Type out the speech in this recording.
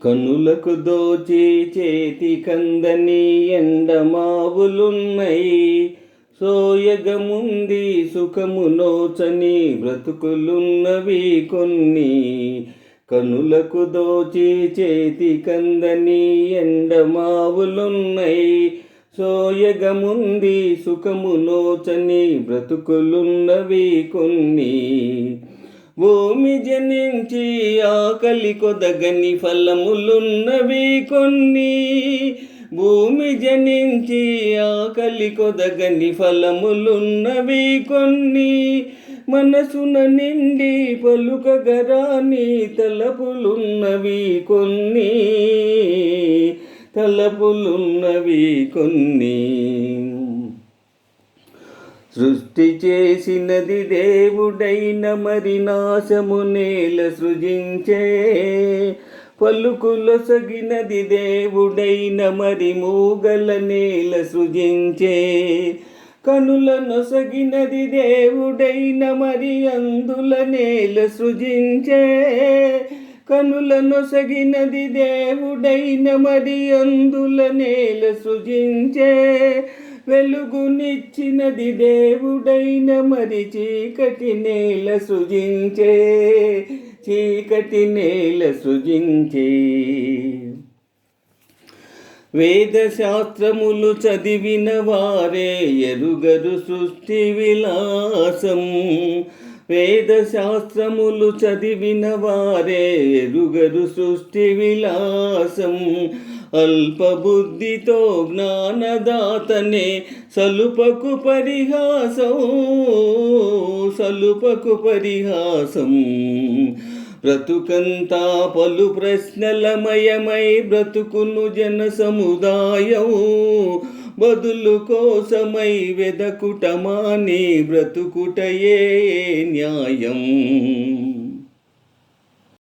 కనులకు దోచి చేతి కందని ఎండమావులున్నయి, సోయగముంది సుఖము నోచని బ్రతుకులున్నవి కొన్ని. కనులకు దోచి చేతి కందని ఎండమావులున్నయి, సోయగముంది సుఖము నోచని బ్రతుకులున్నవి కొన్ని. భూమి జనించి ఆకలి కొదగని ఫలములున్నవి కొన్ని. భూమి జనించి ఆకలి కొదగని ఫలములున్నవి కొన్ని. మనసున నిండి పలుకగరాని తలపులున్నవి కొన్ని. తలపులున్నవి కొన్ని. సృష్టి చేసినది దేవుడైన మరి నాశము నేల సృజించే. పలుకులొసగినది దేవుడైన మరి మూగల నేల సృజించే. కనులనొసగినది దేవుడైన మరి అందుల నేల సృజించే. కనులనొసగినది దేవుడైన మరి అందుల నేల సృజించే. వెలుగునిచ్చినది దేవుడైన మరి చీకటి నేల సృజించే. చీకటి నేల సృజించే. వేద శాస్త్రములు చదివిన వారే ఎరుగరు సృష్టి విలాసం. వేద శాస్త్రములు చదివిన వారే ఎరుగరు సృష్టి విలాసం. అల్పబుద్ధితో జ్ఞానదాతనే సలుపకు పరిహాసం. సలుపకు పరిహాసం. బ్రతుకంతా పలు ప్రశ్నలమయమై బ్రతుకును జన సముదాయం. బదులు కోసమై వెదకుటమాని బ్రతుకుటయే న్యాయం.